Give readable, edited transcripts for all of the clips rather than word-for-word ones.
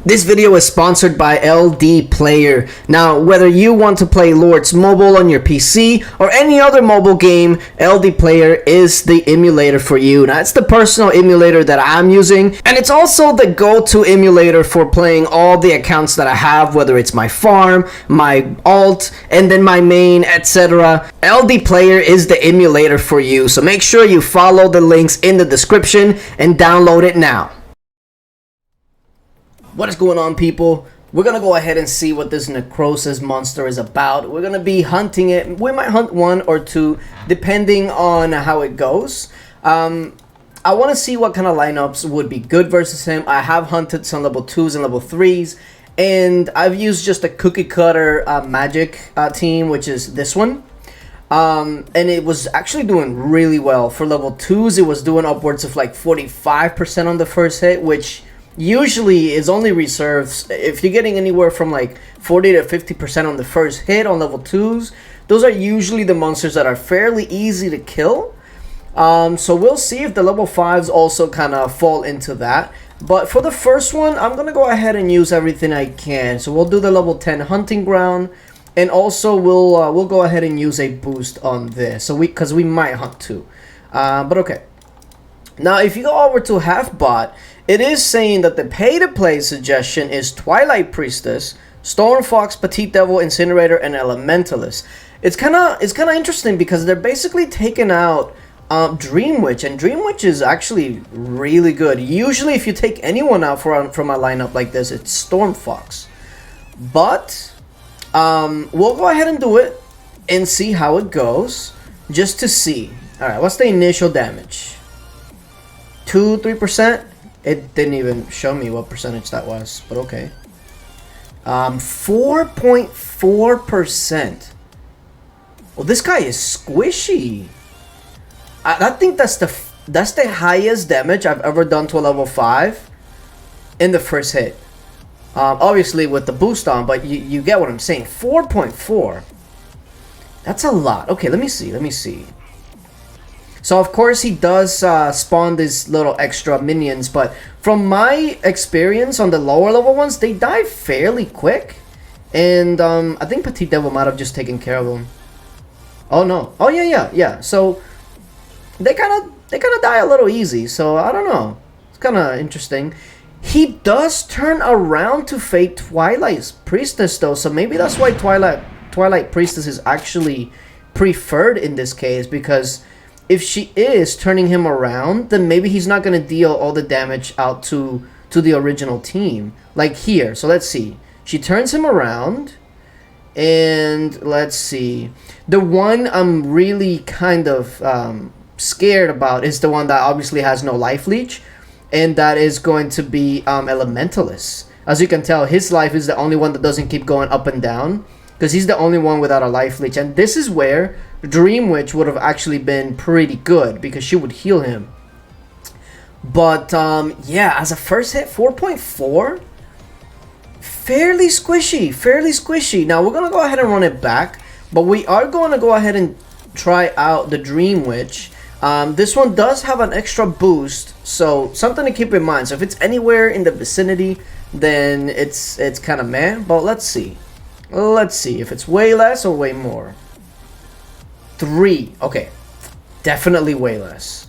This video is sponsored by LD Player. Now, whether you want to play Lords Mobile on your PC or any other mobile game, LD Player is the emulator for you. Now, it's the personal emulator that I'm using, and it's also the go-to emulator for playing all the accounts that I have, whether it's my farm, my alt, and then my main, etc. LD Player is the emulator for you, so make sure you follow the links in the description and download it now. What is going on, people? We're gonna go ahead and see what this Necrosis monster is about. We're gonna be hunting it. We might hunt one or two depending on how it goes. I want to see what kind of lineups would be good versus him. I have hunted some level 2s and level 3s, and I've used just a cookie cutter magic team, which is this one. And it was actually doing really well. For level 2s, it was doing upwards of like 45% on the first hit, which usually is only reserved if you're getting anywhere from like 40 to 50% on the first hit on level 2s. Those are usually the monsters that are fairly easy to kill. So we'll see if the level 5s also kind of fall into that. But for the first one, I'm going to go ahead and use everything I can. So we'll do the level 10 hunting ground. And also we'll go ahead and use a boost on this. So because we might hunt too. But okay. Now if you go over to half-bot, it is saying that the pay-to-play suggestion is Twilight Priestess, Storm Fox, Petite Devil, Incinerator, and Elementalist. It's kind of interesting because they're basically taking out Dream Witch, and Dream Witch is actually really good. Usually if you take anyone out from a lineup like this, it's Storm Fox. But we'll go ahead and do it and see how it goes, just to see. Alright, what's the initial damage? 2-3%? It didn't even show me what percentage that was, but okay. 4.4%. Well, this guy is squishy. I think that's the highest damage I've ever done to a level 5 in the first hit. Obviously with the boost on, but you get what I'm saying. 4.4. That's a lot. Okay, let me see. So of course he does spawn these little extra minions, but from my experience on the lower level ones, they die fairly quick. And I think Petite Devil might have just taken care of them. Oh no. Oh yeah. So they kind of die a little easy. So I don't know. It's kind of interesting. He does turn around to fake Twilight Priestess though, so maybe that's why Twilight Priestess is actually preferred in this case, because if she is turning him around, then maybe he's not going to deal all the damage out to the original team. Like here. So let's see. She turns him around. And let's see. The one I'm really kind of scared about is the one that obviously has no life leech. And that is going to be Elementalist. As you can tell, his life is the only one that doesn't keep going up and down, because he's the only one without a life leech. And this is where Dream Witch would have actually been pretty good, because she would heal him. But yeah, as a first hit, 4.4, fairly squishy. Now we're gonna go ahead and run it back, but we are going to go ahead and try out the Dream Witch. This one does have an extra boost, so something to keep in mind. So if it's anywhere in the vicinity, then it's kind of meh. But let's see if it's way less or way more. 3. Okay, definitely way less.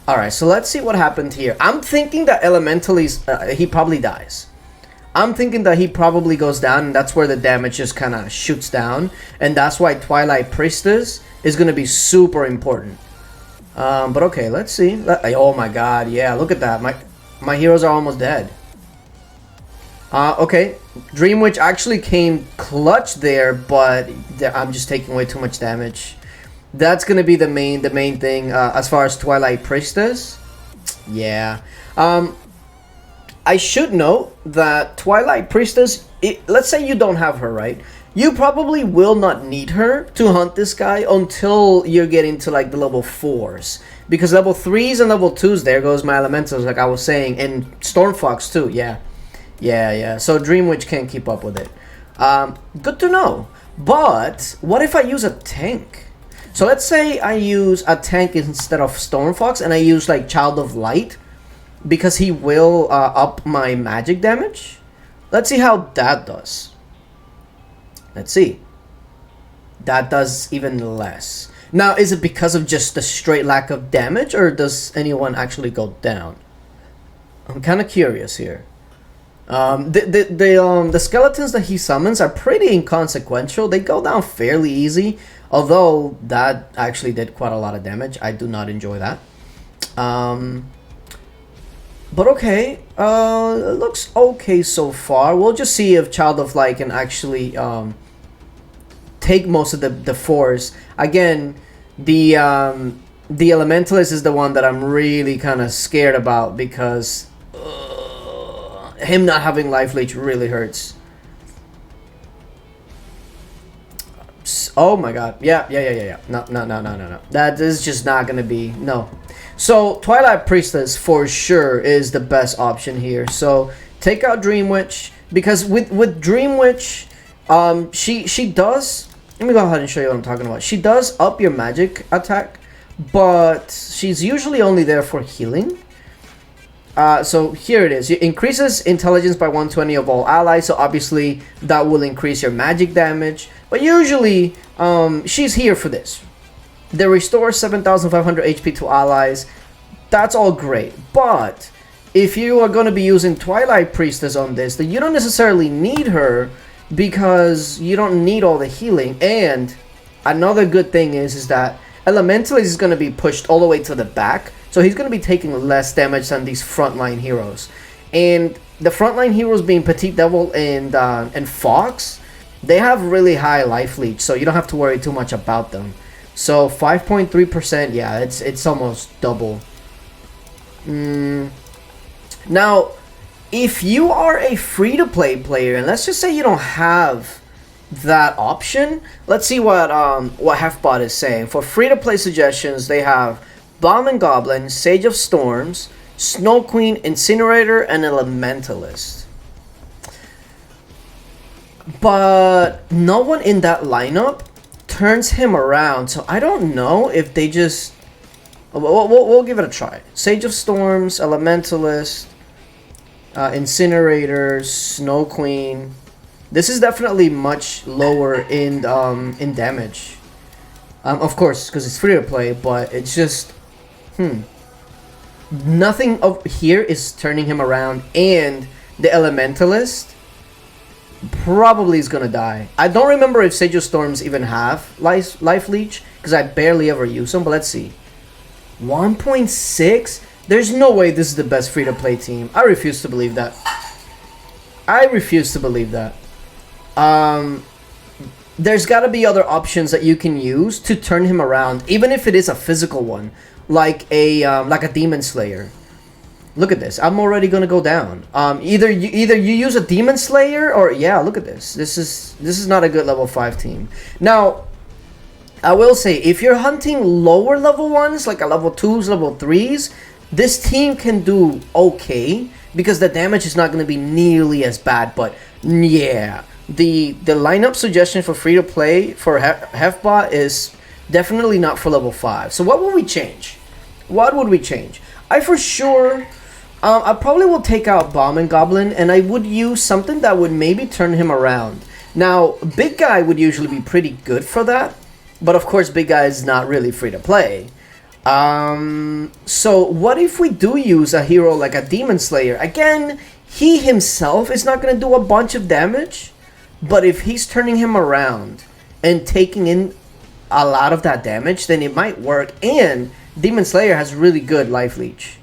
Alright, so let's see what happened here. I'm thinking that Elementalist, he probably dies. I'm thinking that he probably goes down, and that's where the damage just kind of shoots down. And that's why Twilight Priestess is going to be super important. But okay, let's see. Oh my god, yeah, look at that. My heroes are almost dead. Okay, Dream Witch actually came clutch there, but I'm just taking way too much damage. That's gonna be the main thing as far as Twilight Priestess. Yeah. I should note that Twilight Priestess, let's say you don't have her, right? You probably will not need her to hunt this guy until you're getting to like the level 4s. Because level 3s and level 2s, there goes my elementals, like I was saying, and Storm Fox too, yeah. So Dream Witch can't keep up with it. Good to know. But what if I use a tank? So let's say I use a tank instead of Storm Fox, and I use like Child of Light. because he will up my magic damage. Let's see how that does. Let's see. That does even less. Now, is it because of just the straight lack of damage, or does anyone actually go down? I'm kind of curious here. The skeletons that he summons are pretty inconsequential. They go down fairly easy, although that actually did quite a lot of damage. I do not enjoy that. But okay, it looks okay so far. We'll just see if Child of Light can actually take most of the force. Again, the Elementalist is the one that I'm really kind of scared about, because him not having Life Leech really hurts. Oh my god. Yeah. No. That is just not gonna be, no. So Twilight Priestess for sure is the best option here. So take out Dream Witch, because with Dream Witch, she does, let me go ahead and show you what I'm talking about. She does up your magic attack, but she's usually only there for healing. So here it is. It increases intelligence by 120 of all allies, so obviously that will increase your magic damage. But usually, she's here for this. They restore 7,500 HP to allies. That's all great. But if you are going to be using Twilight Priestess on this, then you don't necessarily need her, because you don't need all the healing. And another good thing is that Elementalist is going to be pushed all the way to the back, so he's going to be taking less damage than these frontline heroes. And the frontline heroes being Petite Devil and Fox, they have really high life leech, so you don't have to worry too much about them. So 5.3%, yeah, it's almost double. Now, if you are a free-to-play player, and let's just say you don't have that option, let's see what Hefbot is saying. For free-to-play suggestions, they have Bomb and Goblin, Sage of Storms, Snow Queen, Incinerator, and Elementalist. But no one in that lineup turns him around, so I don't know if they just... We'll give it a try. Sage of Storms, Elementalist, Incinerator, Snow Queen. This is definitely much lower in damage. Of course, because it's free to play, but it's just... Nothing of here is turning him around, and the Elementalist probably is gonna die. I don't remember if Sage of Storms even have life leech, because I barely ever use them, but let's see. 1.6? There's no way this is the best free-to-play team. I refuse to believe that. I refuse to believe that. There's gotta be other options that you can use to turn him around, even if it is a physical one, like a Demon Slayer. Look at this. I'm already gonna go down. Either you use a Demon Slayer, or yeah, look at this. This is not a good level 5 team. Now, I will say, if you're hunting lower level ones, like a level 2s, level 3s, this team can do okay, because the damage is not gonna be nearly as bad. But yeah, the lineup suggestion for free to play for Hefbot is definitely not for level 5. So what would we change? What would we change? I for sure, I probably will take out Bomb and Goblin, and I would use something that would maybe turn him around. Now, Big Guy would usually be pretty good for that, but of course Big Guy is not really free to play. So what if we do use a hero like a Demon Slayer? Again, he himself is not going to do a bunch of damage, but if he's turning him around and taking in a lot of that damage, then it might work. And Demon Slayer has really good life leech.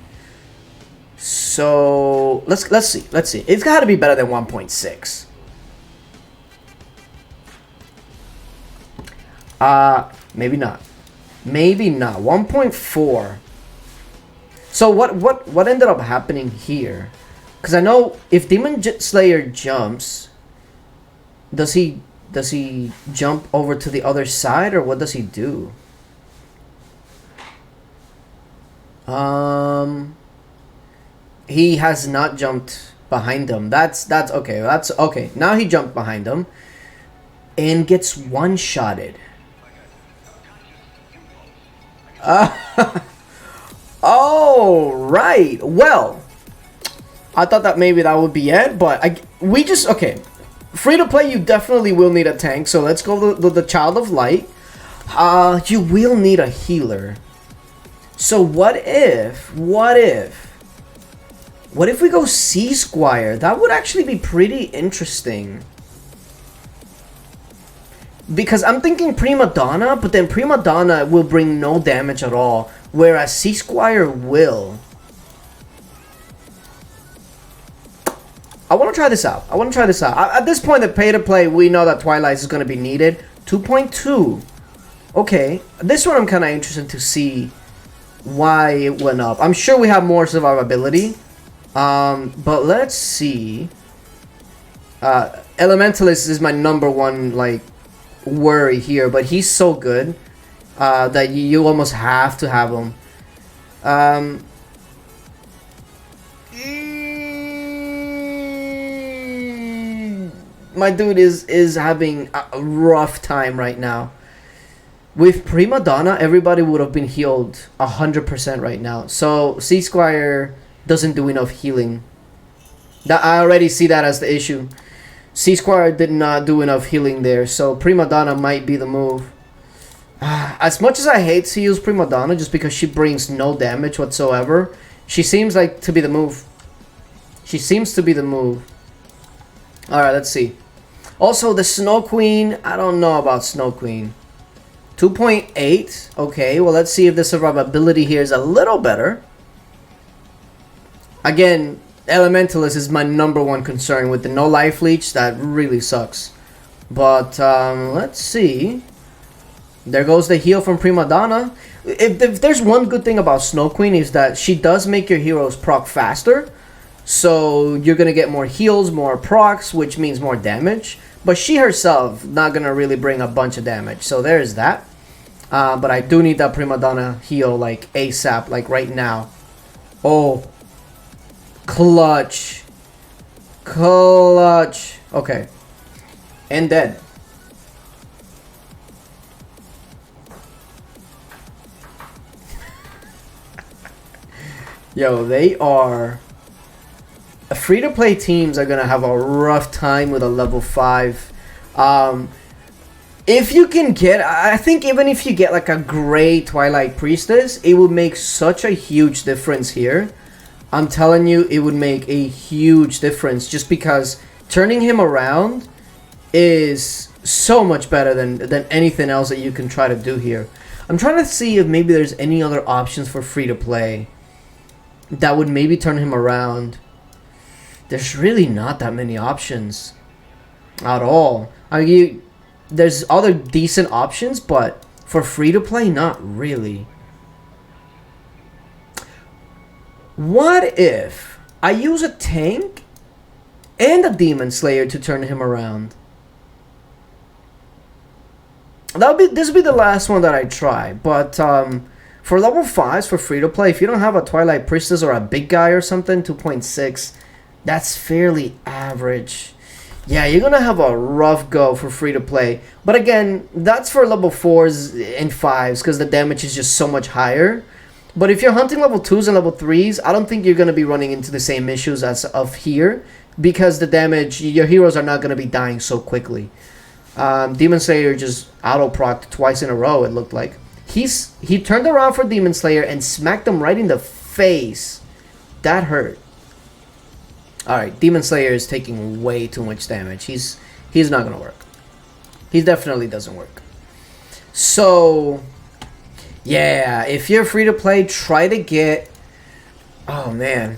So let's see. It's got to be better than 1.6. Maybe not. Maybe not. 1.4. So what ended up happening here? Because I know if Demon Slayer jumps, does he jump over to the other side, or what does he do? He has not jumped behind him. That's okay. That's okay. Now he jumped behind him and gets one-shotted. Oh, right. Well, I thought that maybe that would be it, but okay. Free to play, you definitely will need a tank, so let's go with the Child of Light. You will need a healer. So what if we go Sea Squire? That would actually be pretty interesting. Because I'm thinking Prima Donna, but then Prima Donna will bring no damage at all, whereas Sea Squire will. I want to try this out. At this point, the pay-to-play, we know that Twilight is going to be needed. 2.2. Okay. This one I'm kind of interested to see why it went up. I'm sure we have more survivability. But let's see. Elementalist is my number one, like, worry here. But he's so good that you almost have to have him. My dude is having a rough time right now. With Prima Donna, everybody would have been healed 100% right now. So Sea Squire doesn't do enough healing. That I already see that as the issue. Sea Squire did not do enough healing there. So Prima Donna might be the move. As much as I hate to use Prima Donna just because she brings no damage whatsoever, she seems like to be the move. Alright, let's see. Also, the Snow Queen. I don't know about Snow Queen. 2.8. Okay, well, let's see if the survivability here is a little better. Again, Elementalist is my number one concern with the no life leech. That really sucks. But, let's see. There goes the heal from Prima Donna. If there's one good thing about Snow Queen is that she does make your heroes proc faster. So you're going to get more heals, more procs, which means more damage. But she herself not going to really bring a bunch of damage. So there's that. But I do need that Prima Donna heal like ASAP, like right now. Oh. Clutch. Okay. And dead. Yo, they are... Free-to-play teams are gonna have a rough time with a level 5. If you can get... I think even if you get like a gray Twilight Priestess, it would make such a huge difference here. I'm telling you, it would make a huge difference just because turning him around is so much better than anything else that you can try to do here. I'm trying to see if maybe there's any other options for free-to-play that would maybe turn him around. There's really not that many options at all. I mean, there's other decent options, but for free-to-play, not really. What if I use a tank and a Demon Slayer to turn him around? This will be the last one that I try, but for level 5s for free-to-play, if you don't have a Twilight Priestess or a big guy or something, 2.6, that's fairly average. Yeah, you're gonna have a rough go for free-to-play. But again, that's for level 4s and 5s because the damage is just so much higher. But if you're hunting level 2s and level 3s, I don't think you're gonna be running into the same issues as of here because the damage, your heroes are not gonna be dying so quickly. Demon Slayer just auto-procced twice in a row, it looked like. He turned around for Demon Slayer and smacked him right in the face. That hurt. Alright, Demon Slayer is taking way too much damage. He's not gonna work. He definitely doesn't work. So, yeah, if you're free to play, try to get... Oh, man.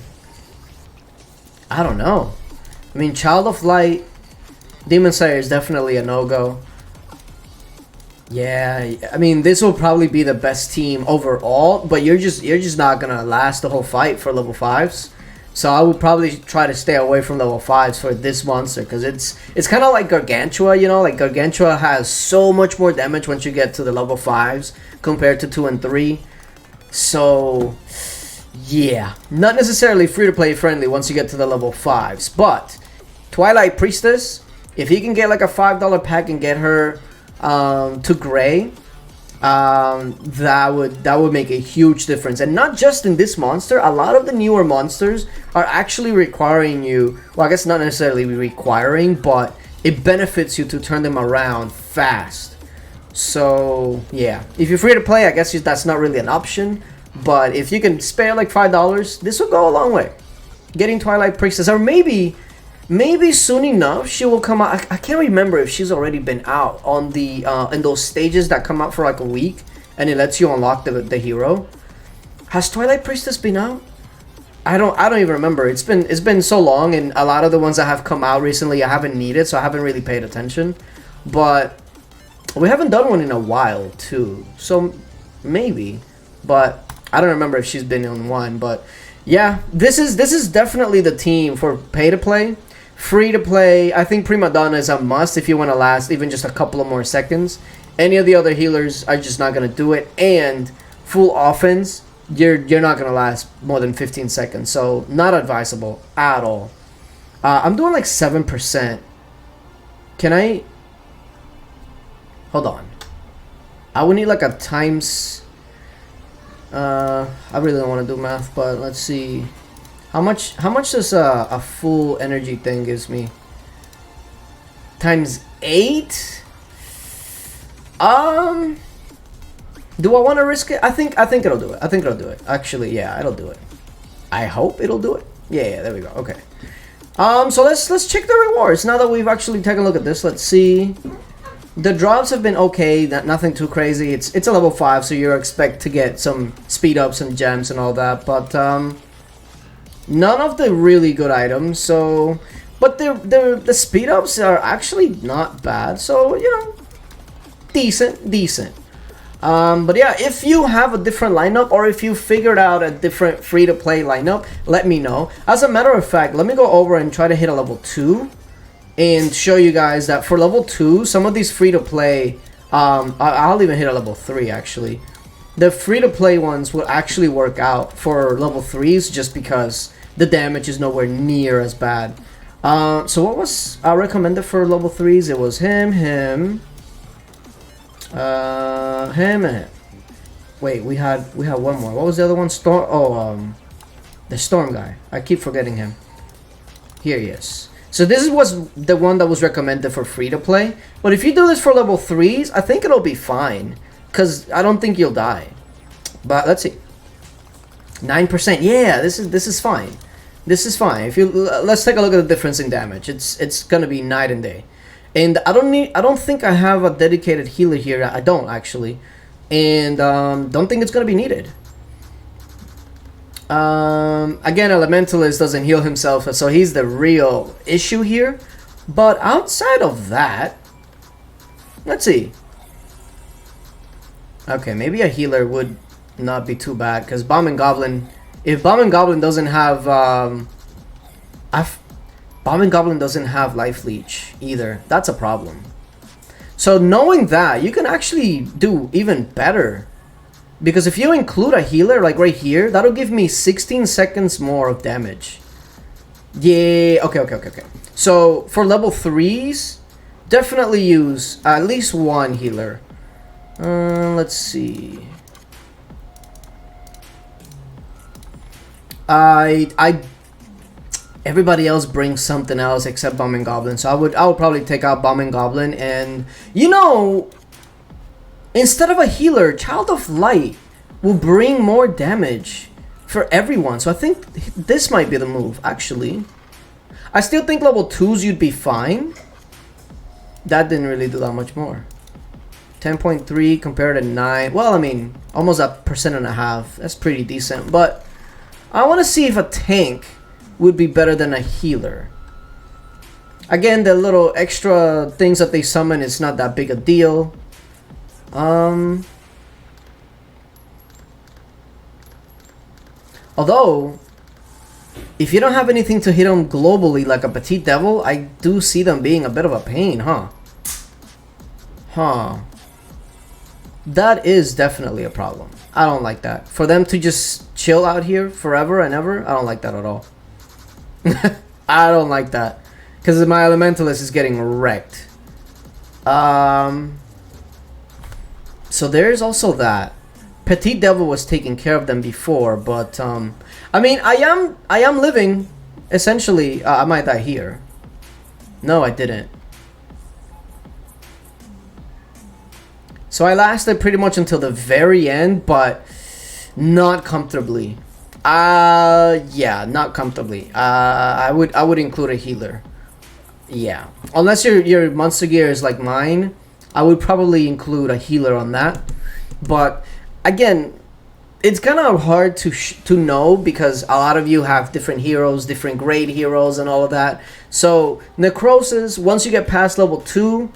I don't know. I mean, Child of Light, Demon Slayer is definitely a no-go. Yeah, I mean, this will probably be the best team overall, but you're just not gonna last the whole fight for level 5s. So I would probably try to stay away from level 5s for this monster because it's kind of like Gargantua, you know? Like Gargantua has so much more damage once you get to the level 5s compared to 2 and 3. So, yeah. Not necessarily free-to-play friendly once you get to the level 5s. But, Twilight Priestess, if you can get like a $5 pack and get her to Gray, that would make a huge difference. And not just in this monster, a lot of the newer monsters are actually requiring you, well, I guess not necessarily requiring, but it benefits you to turn them around fast. So yeah, if you're free to play, I guess that's not really an option, but if you can spare like $5, this will go a long way. Getting Twilight Priestess, or maybe soon enough she will come out. I can't remember if she's already been out on the in those stages that come out for like a week and it lets you unlock the hero. Has Twilight Priestess been out? I don't even remember. It's been so long, and a lot of the ones that have come out recently I haven't needed, so I haven't really paid attention. But we haven't done one in a while too, so maybe, but I don't remember if she's been on one. But yeah, this is definitely the team for pay to play. Free to play, I think Prima Donna is a must if you want to last even just a couple of more seconds. Any of the other healers are just not gonna do it, and full offense, you're not gonna last more than 15 seconds, so not advisable at all. I'm doing like 7%. Can I hold on? I would need like a times. I really don't want to do math, but let's see. How much does a full energy thing gives me? Times 8? Do I want to risk it? I think it'll do it. I think it'll do it. Actually, yeah, it'll do it. I hope it'll do it. Yeah, there we go. Okay. So let's check the rewards now that we've actually taken a look at this. Let's see. The drops have been okay, nothing too crazy. It's a level 5, so you expect to get some speed ups and gems and all that, but none of the really good items. So, but the speed ups are actually not bad. So you know, decent. But yeah, if you have a different lineup, or if you figured out a different free to play lineup, let me know. As a matter of fact, let me go over and try to hit a level 2. And show you guys that for level 2, some of these free-to-play, I'll even hit a level 3 actually. The free-to-play ones will actually work out for level 3s just because the damage is nowhere near as bad. So what was recommended for level 3s? It was him, and him. Wait, we had one more. What was the other one? Storm. Oh, the Storm guy. I keep forgetting him. Here he is. So this was the one that was recommended for free to play. But if you do this for level 3s, I think it'll be fine, because I don't think you'll die. But let's see. 9%. Yeah, this is fine. This is fine. If you let's take a look at the difference in damage. It's gonna be night and day. And I don't think I have a dedicated healer here. I don't actually, and don't think it's gonna be needed. Again, Elementalist doesn't heal himself, so he's the real issue here. But outside of that, let's see. Okay, maybe a healer would not be too bad, because Bomb and Goblin, if Bomb and Goblin doesn't have Bomb and Goblin doesn't have Life Leech either. That's a problem. So knowing that, you can actually do even better. Because if you include a healer, like right here, that'll give me 16 seconds more of damage. Yeah, okay. So, for level 3s, definitely use at least one healer. Let's see. Everybody else brings something else except Bomb and Goblin. So I would probably take out Bomb and Goblin, and you know, instead of a healer, Child of Light will bring more damage for everyone. So I think this might be the move, actually. I still think level 2s you'd be fine. That didn't really do that much more. 10.3 compared to 9. Well, I mean, almost 1.5%. That's pretty decent. But I want to see if a tank would be better than a healer. Again, the little extra things that they summon is not that big a deal. Although, if you don't have anything to hit them globally like a Petite Devil, I do see them being a bit of a pain, huh? That is definitely a problem. I don't like that. For them to just chill out here forever and ever, I don't like that at all. I don't like that. Because my Elementalist is getting wrecked. So So there's also that. Petit Devil was taking care of them before, but I mean, I am living. Essentially, I might die here. No, I didn't. So I lasted pretty much until the very end, but not comfortably. Yeah, not comfortably. I would include a healer. Yeah, unless your monster gear is like mine, I would probably include a healer on that. But again, it's kind of hard to know because a lot of you have different heroes, different grade heroes, and all of that. So Necrosis, once you get past level 2,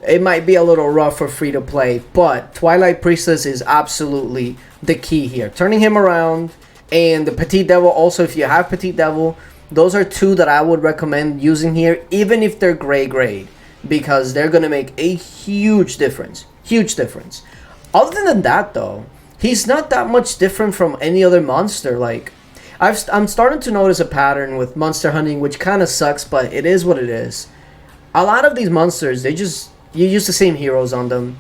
it might be a little rough for free to play. But Twilight Priestess is absolutely the key here. Turning him around, and the Petit Devil also, if you have Petit Devil, those are two that I would recommend using here, even if they're gray grade, because they're gonna make a huge difference. Huge difference. Other than that, though, he's not that much different from any other monster. Like, I'm starting to notice a pattern with monster hunting, which kind of sucks, but it is what it is. A lot of these monsters, you use the same heroes on them.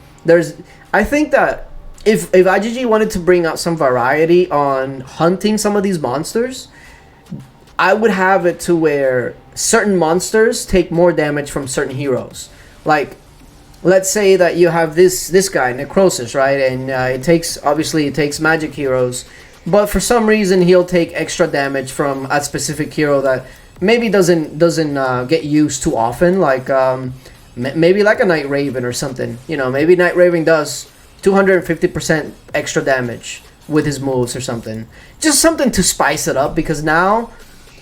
I think that if IGG wanted to bring out some variety on hunting some of these monsters, I would have it to where certain monsters take more damage from certain heroes. Like, let's say that you have this guy, Necrosis, right? And it takes magic heroes, but for some reason he'll take extra damage from a specific hero that maybe doesn't get used too often, like maybe like a Night Raven or something. You know, maybe Night Raven does 250% extra damage with his moves or something. Just something to spice it up, because now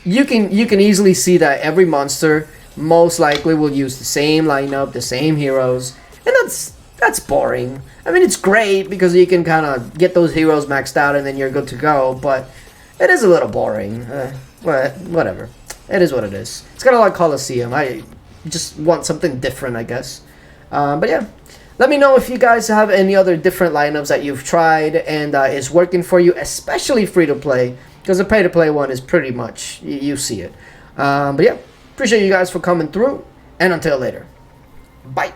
you can easily see that every monster most likely will use the same lineup, the same heroes, and that's boring. I mean, it's great because you can kind of get those heroes maxed out and then you're good to go, but it is a little boring. Whatever. It is what it is. It's kind of like Colosseum. I just want something different, I guess. But yeah, let me know if you guys have any other different lineups that you've tried and is working for you, especially free-to-play, because the pay-to-play one is pretty much, you see it. But yeah, appreciate you guys for coming through, and until later. Bye.